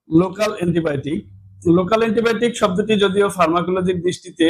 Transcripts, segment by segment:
Local antibiotic. Local antibiotic শব্দটি যদিও ফার্মাকোলজির দৃষ্টিতে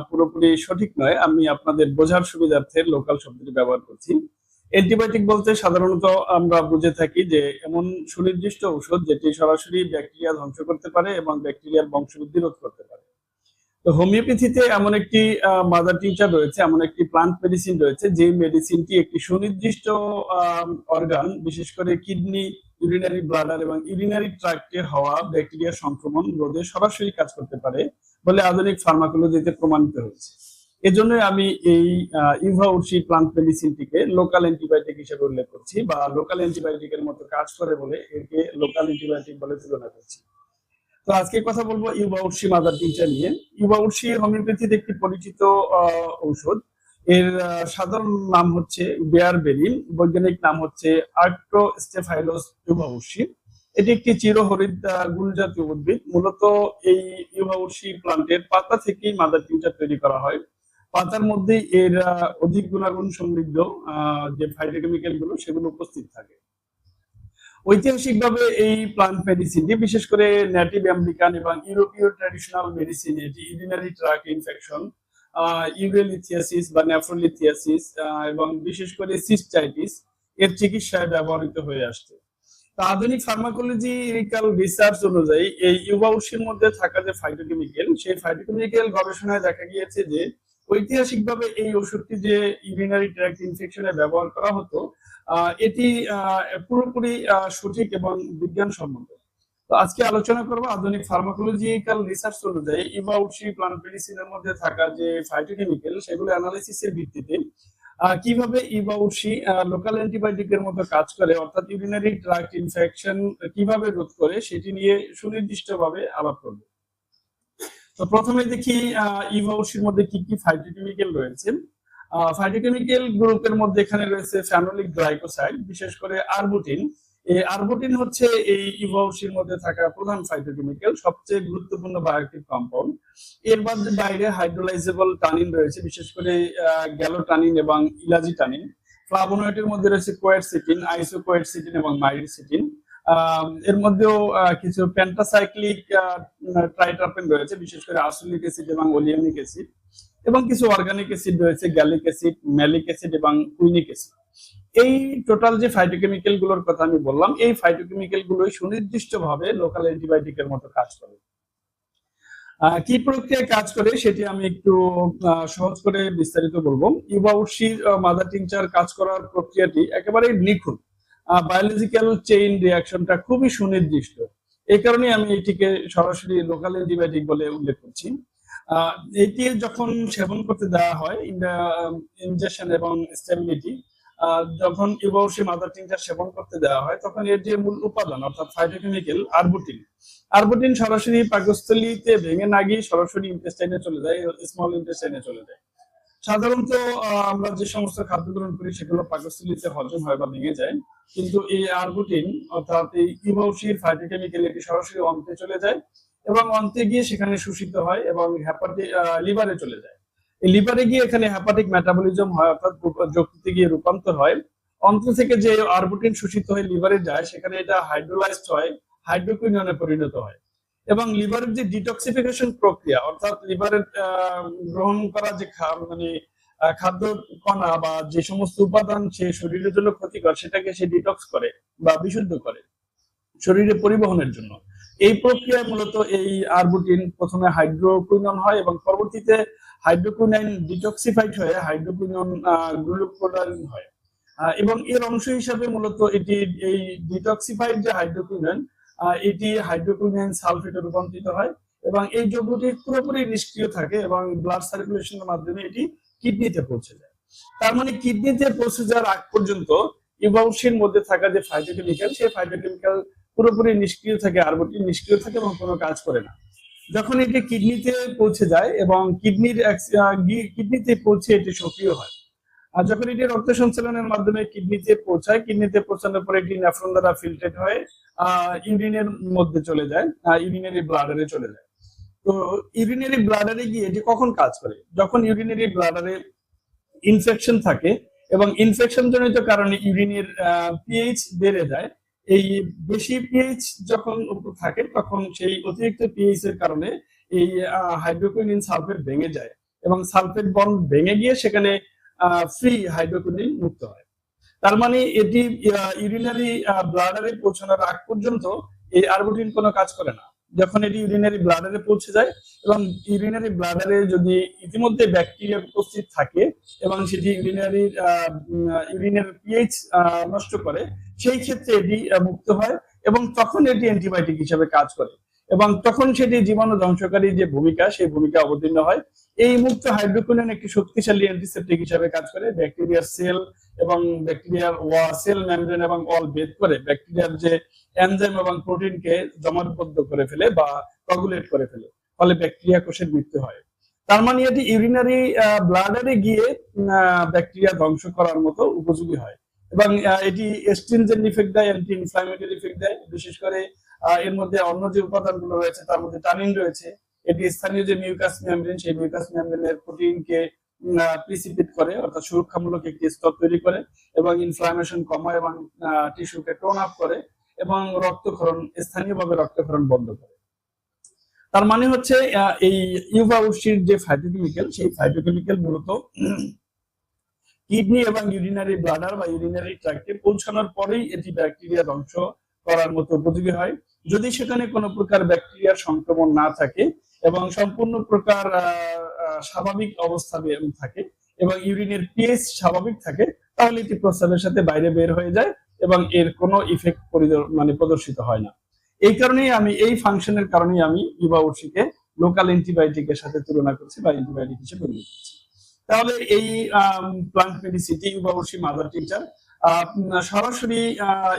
পুরোপুরি সঠিক নয়, আমি আপনাদের বোঝার সুবিধার্থে লোকাল শব্দটি ব্যবহার করছি। অ্যান্টিবায়োটিক বলতে সাধারণত আমরা বুঝে থাকি যে এমন সুনির্দিষ্ট ঔষধ যেটি সরাসরি ব্যাকটেরিয়া ধ্বংস করতে পারে এবং ব্যাকটেরিয়ার বংশবৃদ্ধি রোধ করতে পারে। তো হোমিওপ্যাথিতে এমন একটি মাদার টিংচার রয়েছে, এমন একটি প্লান্ট মেডিসিন রয়েছে যে মেডিসিনটি একটি সুনির্দিষ্ট অর্গান, বিশেষ করে কিডনি, ইউরিনারি ব্লাডার এবং ইউরিনারি ট্র্যাক্টে হওয়া ব্যাকটেরিয়া সংক্রমণ রোধে সরাসরি কাজ করতে পারে বলে আধুনিক ফার্মাকোলজিতে প্রমাণিত হয়েছে। এজন্যই আমি এই Yuva Ursi plant মেডিসিনটিকে local antibiotic হিসেবে উল্লেখ করছি, বা লোকাল অ্যান্টিবায়োটিকের মতো কাজ করে বলে একে লোকাল অ্যান্টিবায়োটিক বলে তুলনা করছি। তো আজকে কথা বলবো ইউভা উর্সি মাদার টিংচার নিয়ে। ইউভা উর্সি হোমিওপ্যাথির একটি পরিচিত ঔষধ। এর সাধারণ নাম হচ্ছে বেয়ারবেরিন, বৈজ্ঞানিক নাম হচ্ছে আর্ক্টোস্টেফাইলোস ইউভা উর্সি। এটি একটি চিরহরিত গুল জাতীয় উদ্ভিদ। মূলত এই ইউভা উর্সি প্লান্টের পাতা থেকেই মাদার টিংচার তৈরি করা হয়। পাতার মধ্যেই এর অধিক গুণাগুণ সমৃদ্ধ যে ফাইটোকেমিক্যাল গুলো সেগুলো উপস্থিত থাকে। ঐতিহাসিকভাবে এই প্লান্ট মেডিসিনটি বিশেষ করে নেটিভ আমেরিকান এবং ইউরোপীয় ট্র্যাডিশনাল মেডিসিন, এটি ইউরিনারি ট্র্যাক্ট ইনফেকশন, ইউরেলিথিয়াসিস বা নেফ্রোলিথিয়াসিস এবং বিশেষ করে সিস্টাইটিস এর চিকিৎসায় ব্যবহৃত হয়ে আসছে। আধুনিক ফার্মাকোলজিক্যাল রিসার্চ অনুযায়ী এই ইউভা উর্সির মধ্যে থাকা যে ফাইটোকেমিক্যাল, সেই ফাইটোকেমিক্যাল গবেষণায় দেখা গিয়েছে যে ঐতিহাসিকভাবে এই ওষুধটি যে ইউরিনারি ট্র্যাক্ট ইনফেকশনে ব্যবহার করা হতো, এটি পুরোপুরি সঠিক এবং বিজ্ঞানসম্মত। তো আজকে আলোচনা করব আধুনিক ফার্মাকোলজিক্যাল রিসার্চ অনুযায়ী ইউভা উর্সি প্লান্ট মেডিসিনের মধ্যে থাকা যে ফাইটোকেমিক্যাল সেগুলো অ্যানালিসিসের ভিত্তিতে কিভাবে ইউভা উর্সি লোকাল অ্যান্টিবায়োটিকের মতো কাজ করে, অর্থাৎ ইউরিনারি ট্র্যাক্ট ইনফেকশন কিভাবে রোধ করে সেটি নিয়ে সুনির্দিষ্টভাবে আলাপ করব। তো প্রথমে দেখি ইউভা উর্সির মধ্যে কি কি ফাইটোকেমিক্যাল রয়েছে। ফাইটোকেমিক্যাল গ্রুপের মধ্যে এখানে রয়েছে ফেনোলিক গ্লাইকোসাইড, বিশেষ করে আরবুটিন। এই আরবুটিন হচ্ছে এই ইউভা উর্সির মধ্যে থাকা প্রধান ফাইটোকেমিক্যাল, সবচেয়ে গুরুত্বপূর্ণ বায়োঅ্যাক্টিভ কম্পাউন্ড। এর বাইরে হাইড্রোলাইজেবল টানিন রয়েছে, বিশেষ করে গ্যালোটানিন এবং ইলাজিটানিন। ফ্লাভোনয়েডের মধ্যে রয়েছে কোয়েরসিটিন, আইসোকোয়েরসিটিন এবং মাইরিসিটিন। এর মধ্যেও কিছু পেন্টাসাইক্লিক ট্রাইটারপেন রয়েছে, বিশেষ করে আসুলিক অ্যাসিড এবং ওলিয়ানিক অ্যাসিড, এবং কিছু অর্গানিক অ্যাসিড রয়েছে, গ্যালিক অ্যাসিড, ম্যালিক অ্যাসিড এবং কুইনিক অ্যাসিড। এই টোটাল যে ফাইটোকেমিক্যাল গুলোর কথা আমি বললাম, এই ফাইটোকেমিক্যাল গুলোই সুনির্দিষ্টভাবে লোকাল অ্যান্টিবায়োটিকের মতো কাজ করে। কি প্রক্রিয়ায় কাজ করে সেটি আমি একটু সহজ করে বিস্তারিত বলবো। ইউভা উর্সির মাদার টিংচার কাজ করার প্রক্রিয়াটি একেবারে নিখুঁত। বায়োলজিক্যাল চেইন রিঅ্যাকশনটা খুবই সুনির্দিষ্ট। এই কারণে আমি এটিকে সরাসরি লোকাল অ্যান্টিবায়োটিক বলে উল্লেখ করছি। এটি যখন সেবন করতে দেওয়া হয়, ইনজেকশন এবং স্টেবিলিটি, যখন ইউভা উর্সি মাদার টিংচার সেবন করতে দেওয়া হয় তখন এর যে মূল উপাদান অর্থাৎ ফাইটোকেমিক্যাল আরবুটিন সরাসরি পাকস্থলীতে ভেঙে না গিয়ে সরাসরি ইন্টেস্টাইনে চলে যায়, স্মল ইন্টেস্টাইনে চলে যায়। সাধারণত আমরা যে সমস্ত খাদ্য গ্রহণ করি সেগুলো পাকস্থলীতে হজম হয় বা ভেঙে যায়, কিন্তু এই আরবুটিন অর্থাৎ এই ইউভা উর্সির ফাইটোকেমিক্যাল এটি সরাসরি অন্তে চলে যায় এবং অন্তে গিয়ে সেখানে শোষিত হয় এবং লিভারে চলে যায়। এই লিভারে গিয়ে এখানে হ্যাপাটিক মেটাবলিজম হয়, অর্থাৎ যকৃতে গিয়ে রূপান্তর হয়। অন্ত্র থেকে যে আরবুটিন শোষিত হয়ে লিভারে যায় সেখানে এটা হাইড্রোলাইজড হয়, হাইড্রোকুইননে পরিণত হয় এবং লিভারের যে ডিটক্সিফিকেশন প্রক্রিয়া, অর্থাৎ লিভারের গ্রহণ করা যে খাদ্য কণা বা যে সমস্ত উপাদান সে শরীরের জন্য ক্ষতিকর সেটাকে সে ডিটক্স করে বা বিশুদ্ধ করে শরীরে পরিবহনের জন্য। এই প্রক্রিয়ায় মূলত এই আরবুটিন প্রথমে হাইড্রোকুইনন হয় এবং পরবর্তীতে হাইড্রোকুইনাইন ডিটক্সিফাইড হয়ে হাইড্রোকুইনন গ্লুকোডাইন হয় এবং এর অংশ হিসাবে মূলত এটি এই ডিটক্সিফাইড যে হাইড্রোকুইনন এটি হাইড্রোকুইনাইন সালফেটে রূপান্তরিত হয় এবং এই যৌগটি পুরোপুরি নিষ্ক্রিয় থাকে এবং ব্লাড সার্কুলেশনের মাধ্যমে এটি কিডনিতে পৌঁছে যায়। তার মানে কিডনিতে পৌঁছে যাওয়ার আগ পর্যন্ত ইউভা উর্সির মধ্যে থাকা যে ফাইটোকেমিক্যাল সেই ফাইটোকেমিক্যাল পুরোপুরি নিষ্ক্রিয় থাকে, আরবুটিন নিষ্ক্রিয় থাকে এবং কোনো কাজ করে না। যখন এটি কিডনিতে পৌঁছে যায় এবং কিডনিতে পৌঁছে এটি সক্রিয় হয়, আর যখন এটি রক্ত সঞ্চালনের মাধ্যমে কিডনিতে পৌঁছায়, কিডনিতে পৌঁছানোর পরে এটি নেফ্রন দ্বারা ফিল্ট্রেট হয়ে ইউরিনের মধ্যে চলে যায়, ইউরিনারি ব্লাডারে চলে যায়। তো ইউরিনারি ব্লাডারে গিয়ে এটি কখন কাজ করে? যখন ইউরিনারি ব্লাডারে ইনফেকশন থাকে এবং ইনফেকশন জনিত কারণে ইউরিনের পিএইচ বেড়ে যায়, এই বেশি পিএইচ যখন উপর থাকে তখন সেই অতিরিক্ত পিএইচ এর কারণে এই হাইড্রোকুইনিন সালফেট ভেঙে যায় এবং সালফেট বন্ড ভেঙে গিয়ে সেখানে ফ্রি হাইড্রোকুইনিন মুক্ত হয়। তার মানে এটি ইউরিনারি ব্লাডারে পৌঁছানোর আগ পর্যন্ত এই আরবুটিন কোনো কাজ করে না। যখন এটি ইউরিনারি ব্লাডারে পৌঁছে যায় এবং ইউরিনারি ব্লাডারে যদি ইতিমধ্যে ব্যাকটেরিয়া উপস্থিত থাকে এবং সেটি ইউরিনের পিএইচ নষ্ট করে, সেই ক্ষেত্রে এটি মুক্ত হয় এবং তখন এটি অ্যান্টিবায়োটিক হিসেবে কাজ করে এবং তখন সেটি জীবাণু ধ্বংসকারী যে ভূমিকা, সেই ভূমিকা অবতীর্ণ হয়। এই মুক্ত হাইড্রোকুইনিন একটি শক্তিশালী অ্যান্টিসেপটিক হিসেবে কাজ করে, ব্যাকটেরিয়ার সেল এবং ব্যাকটেরিয়ার সেল মেমব্রেন এবং ওয়াল ভেদ করে ব্যাকটেরিয়ার যে এনজাইম এবং প্রোটিনকে জমাটবদ্ধ করে ফেলে বা কোগুলেট করে ফেলে, ফলে ব্যাকটেরিয়া কোষের মৃত্যু হয়। তার মানে এটি ইউরিনারি ব্লাডারে গিয়ে ব্যাকটেরিয়া ধ্বংস করার মতো উপযোগী হয় এবং এটি এস্ট্রিনজেন্ট ইফেক্ট দেয়, অ্যান্টি ইনফ্ল্যামেটরি ইফেক্ট দেয়। বিশেষ করে এর মধ্যে অন্য যে উপাদানগুলো রয়েছে তার মধ্যে টানিন রয়েছে। এটি স্থানীয় যে মিউকাস মেমব্রেন, সেই মিউকাস মেমব্রেনের প্রোটিনকে প্রিসিপিট করে, অর্থাৎ সুরক্ষামূলক একটি স্তর তৈরি করে এবং ইনফ্লামেশন কমায় এবং টিস্যুকে টোন আপ করে এবং রক্তক্ষরণ, স্থানীয়ভাবে রক্তক্ষরণ বন্ধ করে। তার মানে হচ্ছে এই ইউভা উডসির যে ফাইটোকেমিক্যাল, সেই ফাইটোকেমিক্যাল মূলত কিডনি এবং ইউরিনারি ব্লাডার বা ইউরিনারি ট্র্যাক্টে পৌঁছানোর পরেই এটি ব্যাকটেরিয়া ধ্বংস করার মতো উপযোগী হয়। যদি সেখানে কোনো প্রকার ব্যাকটেরিয়ার সংক্রমণ না থাকে এবং সম্পূর্ণ প্রকার স্বাভাবিক অবস্থা থাকে এবং ইউরিনের পিএইচ স্বাভাবিক থাকে, তাহলে এটি প্রস্রাবের সাথে বাইরে বের হয়ে যায় এবং এর কোনো ইফেক্ট প্রদর্শিত হয় না। এই কারণেই আমি এই ফাংশনের কারণেই আমি ইউভা উডসিকে লোকাল অ্যান্টিবায়োটিকের সাথে তুলনা করছি বা অ্যান্টিবায়োটিক হিসেবে উল্লেখ করছি। তাহলে এই plant Medicity Yuva উডসি mother tincture সরাসরি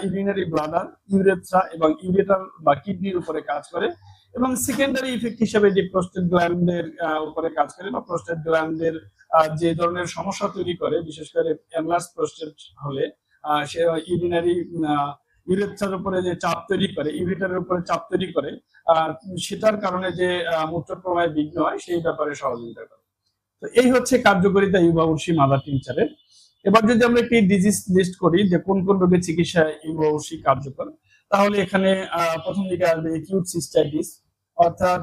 ইউরিনারি ব্লাডার, ইউরেথ্রা এবং ইউরেটার বা কিডনির উপরে কাজ করে এবং সেকেন্ডারি ইফেক্ট হিসেবে এটি প্রোস্টেট গ্ল্যান্ডের উপরে কাজ করে বা প্রোস্টেট গ্ল্যান্ডের যে ধরনের সমস্যা তৈরি করে, বিশেষ করে এনলার্জ প্রোস্টেট হলে সে ইউরিনারি ইউরেথ্রার উপরে যে চাপ তৈরি করে, ইউরেটারের উপরে চাপ তৈরি করে, সেটার কারণে যে মূত্র প্রবাহে বিঘ্ন হয়, সেই ব্যাপারে সহযোগিতা করে। তো এই হচ্ছে কার্যকারিতা ইউভা উডসি মাদার টিংচারের। এবার যদি আমরা একটি ডিজিজ লিস্ট করি যে কোন কোন রোগের চিকিৎসায় ইউভা উডসি কার্যকর, তাহলে এখানে প্রথম দিকে আসবে একিউট সিস্টাইটিস, অর্থাৎ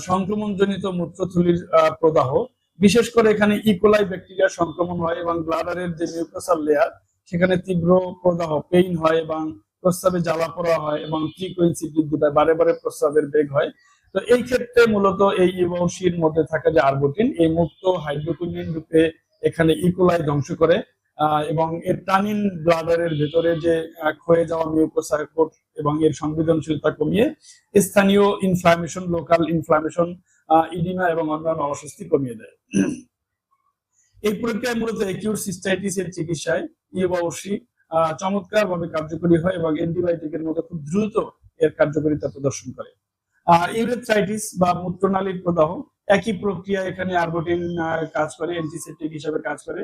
সংক্রমণজনিত মূত্রথলির প্রদাহ। বিশেষ করে এখানে ইকোলাই ব্যাকটেরিয়া সংক্রমণ হয় এবং ব্লাডারের যে মিউকাসাল লেয়ার, সেখানে তীব্র প্রদাহ, পেইন হয় এবং প্রস্রাবে জ্বালা পোড়া হয় এবং ফ্রিকোয়েন্সি বৃদ্ধি পায়, বারে বারে প্রস্রাবের বেগ হয়। তো এই ক্ষেত্রে মূলত এই ইউভা উডসির মধ্যে থাকে যে আরবুটিন, এই মুক্ত হাইড্রোকুইনিন রূপে এখানে ইকোলাই ধ্বংস করে এবং এর টানিন ব্লাডারের ভেতরে যে ক্ষয়ে যাওয়া মিউকোসাইকোট এবং এর সংবেদনশীলতা কমিয়ে স্থানীয় ইনফ্লামেশন, লোকাল ইনফ্লামেশন, ইডিমা এবং অন্যান্য অস্বস্তি কমিয়ে দেয়। এই প্রক্রিয়ায় মূলত একিউট সিস্টাইটিস এর চিকিৎসায় ইউভা উডসি চমৎকারভাবে কার্যকরী হয় এবং অ্যান্টিবায়োটিকের মতো খুব দ্রুত এর কার্যকারিতা প্রদর্শন করে। ইউরেথ্রাইটিস বা মূত্রনালীর প্রদাহ, একই প্রক্রিয়া, এখানে আরবুটিন কাজ করে, অ্যান্টিসেপটিক হিসেবে কাজ করে,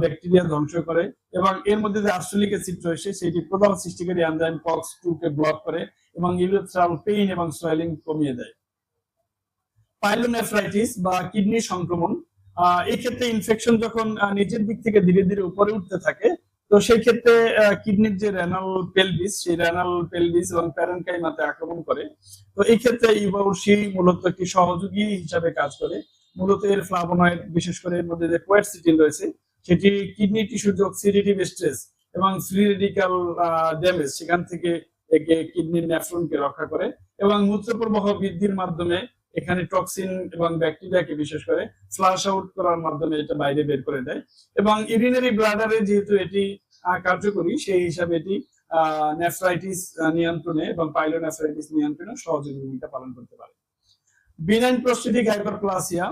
ব্যাকটেরিয়া ধ্বংস করে এবং এর মধ্যে যে আর্সেনিক অ্যাসিড রয়েছে সেটি প্রদাহ সৃষ্টিকারী এনজাইম POX2 কে ব্লক করে এবং ইউরেথ্রাল পেইন এবং সোয়েলিং কমিয়ে দেয়। পাইলোনেফ্রাইটিস বা কিডনি সংক্রমণ, এই ক্ষেত্রে ইনফেকশন যখন নিচের দিক থেকে ধীরে ধীরে উপরে উঠতে থাকে, তো সেই ক্ষেত্রে কিডনির যে রেনাল পেলভিস, সেই রেনাল পেলভিস এবং প্যারেনকাইমাতে আক্রমণ করে। তো এই ক্ষেত্রে ইউভা উডসি মূলত একটি সহযোগী হিসাবে কাজ করে। মূলত এর ফ্লাভোনয়েড, বিশেষ করে এর মধ্যে যে কোয়ারসিটিন রয়েছে, সেটি কিডনি টিস্যু যে অক্সিডেটিভ স্ট্রেস এবং ফ্রি রেডিক্যাল ড্যামেজ, সেখান থেকে একে কিডনির নেফ্রনকে রক্ষা করে এবং মূত্র প্রবাহ বৃদ্ধির মাধ্যমে এখানে টক্সিন এবং ব্যাকটেরিয়াকে বিশেষ করে ফ্লাশ আউট করার মাধ্যমে এটা বাইরে বের করে দেয় এবং ইউরিনারি ব্লাডারে যেহেতু এটি কার্যকরী, সেই হিসাবে এটি নেফ্রাইটিস নিয়ন্ত্রণে এবং পাইলোনেফ্রাইটিস নিয়ন্ত্রণে সহযোগী ভূমিকা পালন করতে পারে। বিনাইন প্রোস্টেটিক হাইপারপ্লাসিয়া,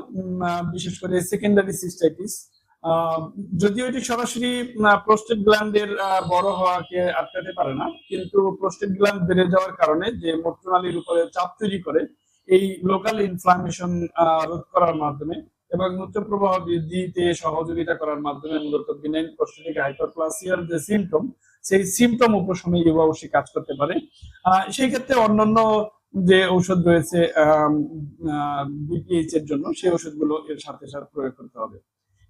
বিশেষ করে সেকেন্ডারি সিস্টাইটিস, যদিও এটি সরাসরি প্রোস্টেট গ্ল্যান্ডের বড় হওয়াকে আটকাতে পারে না, কিন্তু প্রোস্টেট গ্ল্যান্ড বেড়ে যাওয়ার কারণে যে মূত্রনালীর উপরে চাপ তৈরি করে, এই লোকাল ইনফ্লামেশন রোধ করার মাধ্যমে এবং মূত্র প্রবাহ বৃদ্ধিতে সহযোগিতা করার মাধ্যমে মূলত বিনাইন প্রোস্টেটিক হাইপারপ্লাসিয়ার যে সিমটম, সেই সিমটম উপশমে ইউভা উডসি কাজ করতে পারে। সেই ক্ষেত্রে অন্যান্য যে ঔষধ রয়েছে বিপিএইচ এর জন্য, সেই ওষুধগুলো এর সাথে সাথে প্রয়োগ করতে হবে।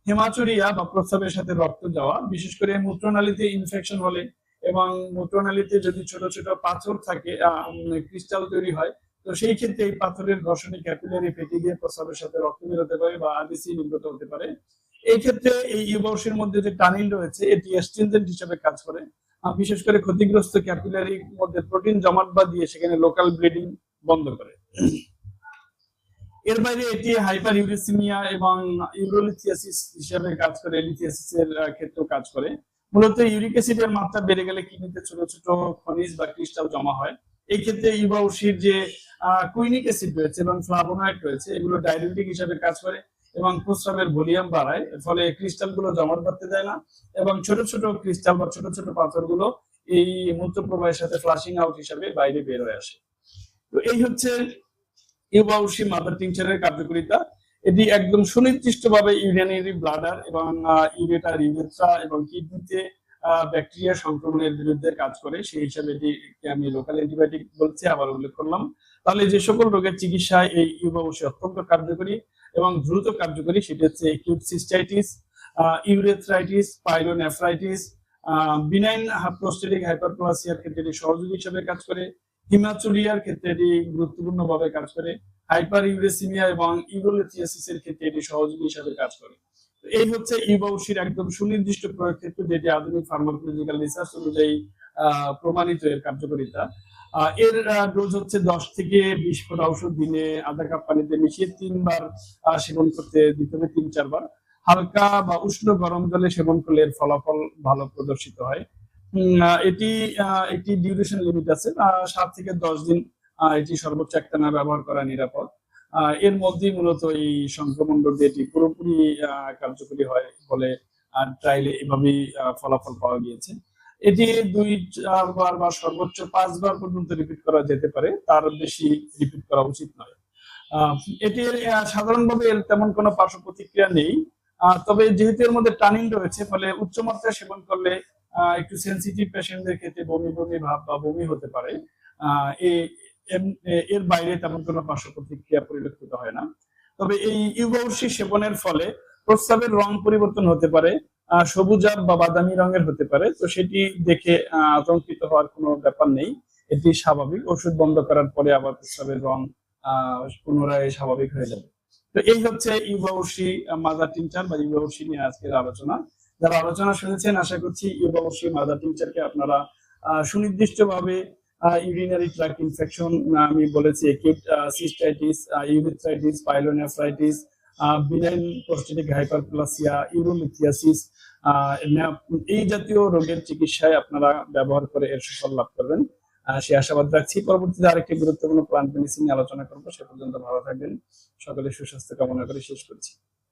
হেমাচুরিয়া বা প্রস্রাবের সাথে রক্ত যাওয়া, বিশেষ করে মূত্রনালীতে ইনফেকশন হলে এবং মূত্রনালীতে যদি ছোট ছোট পাথর থাকে, ক্রিস্টাল তৈরি হয়, তো সেই ক্ষেত্রে এই পাথরের ঘর্ষণে ক্যাপিলারি ফেটে গিয়ে প্রস্রাবের সাথে রক্ত বেরোতে পারে বা আরবিসি নির্গত হতে পারে। এই ক্ষেত্রে এই ইউবাউসির মধ্যে যে টানিল রয়েছে এটি অ্যাস্ট্রিনজেন্ট হিসেবে কাজ করে, বিশেষ করে ক্ষতিগ্রস্ত ক্যাপিলারির মধ্যে প্রোটিন জমাট বা দিয়ে সেখানে লোকাল ব্লিডিং বন্ধ করে। এর বাইরে এটি হাইপার ইউরেসিমিয়া এবং ইউরোলিথিয়াসিস হিসেবে কাজ করে, লিথিয়াসিসের ক্ষেত্রেও কাজ করে। মূলত ইউরিক অ্যাসিডের মাত্রা বেড়ে গেলে কিডনিতে ছোট ছোট খনিজ বা ক্রিস্টাল জমা হয়। এই ক্ষেত্রে ইউবাউসির যে কুইনিক অ্যাসিড রয়েছে এবং ফ্লাভোনয়েড রয়েছে এগুলো ডায়ুরেটিক হিসেবে কাজ করে এবং প্রস্রাবের ভলিউম বাড়ায়, ফলে ক্রিস্টাল গুলো জমাট বাঁধতে দেয় না এবং ছোট ছোট ক্রিস্টাল বা ছোট ছোট পাথরগুলো এই মূত্রপ্রবাহের সাথে ফ্লাশিং আউট হিসাবে বাইরে বের হয়ে আসে। তো এই হচ্ছে ইউবাউসি মাদার টিংচারের কার্যকারিতা। এটি একদম সুনির্দিষ্টভাবে ইউরিনারি ব্লাডার এবং ইউরেটার, ইউরেথ্রা এবং কিডনিতে ব্যাকটেরিয়া সংক্রমণের বিরুদ্ধে কাজ করে। সেই হিসাবে এটিকে আমি লোকাল অ্যান্টিবায়োটিক বলছি, আবার উল্লেখ করলাম। তাহলে যে সকল রোগের চিকিৎসায় এই ইউবাউসি অত্যন্ত কার্যকরী এবং দ্রুত কার্যকরী সেটি হচ্ছে acute cystitis, urethritis, pyelonephritis, benign prostatic হাইপারপ্লাসিয়ার ক্ষেত্রে এটি সহযোগী হিসেবে কাজ করে, হিমাচুরিয়ার ক্ষেত্রে এটি গুরুত্বপূর্ণভাবে কাজ করে, হাইপার ইউরেসিমিয়া এবং ইউরোলিথিয়াসিসের ক্ষেত্রে এটি সহযোগী হিসেবে কাজ করে। এই হচ্ছে ইউবাউসির একদম সুনির্দিষ্ট প্রয়োগ ক্ষেত্র, যেটি আধুনিক ফার্মাকোলজিক্যাল রিসার্চ অনুযায়ী প্রমাণিত এর কার্যকারিতা। এর ডোজ হচ্ছে 10 থেকে 20 ফোঁটা ঔষধ দিনে আধা কাপ পানিতে মিশিয়ে 3 বার সেবন করতে দিতে হবে, 3-4 বার। হালকা বা উষ্ণ গরম জলে সেবন করলে এর ফলাফল ভালো প্রদর্শিত হয়। এটি একটি ডিউরেশন লিমিট আছে, 7 থেকে 10 দিন এটি সর্বোচ্চ একটানা ব্যবহার করা নিরাপদ। এর মধ্যেই মূলত এই সংক্রমণ রোধে এটি পুরোপুরি কার্যকরী হয় বলে ট্রায়ালে এভাবেই ফলাফল পাওয়া গিয়েছে। এটি 2-4 বার বা সর্বোচ্চ 5 বার পর্যন্ত রিপিট করা যেতে পারে, তার বেশি রিপিট করা উচিত নয়। এটির সাধারণভাবে এর তেমন কোনো পার্শ্ব প্রতিক্রিয়া নেই, তবে যেহেতু এর মধ্যে টানিন রয়েছে ফলে উচ্চ মাত্রায় সেবন করলে একটু সেনসিটিভ পেশেন্টদের ক্ষেত্রে বমি বমি ভাব বা বমি হতে পারে। এর বাইরে তেমন কোনো পার্শ্ব প্রতিক্রিয়া পরিলক্ষিত হয় না। তবে এই ইউবাউসি সেবনের ফলে প্রস্রাবের রং পরিবর্তন হতে পারে, সবুজাভ বা বাদামি রঙের হতে পারে। তো সেটি দেখে আতঙ্কিত হওয়ার কোনো ব্যাপার নেই, এটি স্বাভাবিক। ওষুধ বন্ধ করার পরে আবার প্রস্রাবের রং পুনরায় স্বাভাবিক হয়ে যাবে। তো এই হচ্ছে ইউবাউসি মাদার টিংচার বা ইউবাউসি নিয়ে আজকের আলোচনা। যারা আলোচনা শুনেছেন আশা করছি ইউবাউসি মাদার টিংচারকে আপনারা সুনির্দিষ্টভাবে ইউরিনারি ট্র্যাক্ট ইনফেকশন, আমি বলেছি acute cystitis, urethritis, pyelonephritis, benign prostatic hyperplasia, urolithiasis, এই জাতীয় রোগের চিকিৎসায় আপনারা ব্যবহার করে এর সুফল লাভ করবেন সে আশাবাদ রাখছি। পরবর্তীতে আরেকটি গুরুত্বপূর্ণ প্লান্ট মেডিসিন নিয়ে আলোচনা করবো। সে পর্যন্ত ভালো থাকবেন, সকলে সুস্বাস্থ্য কামনা করে শেষ করছি।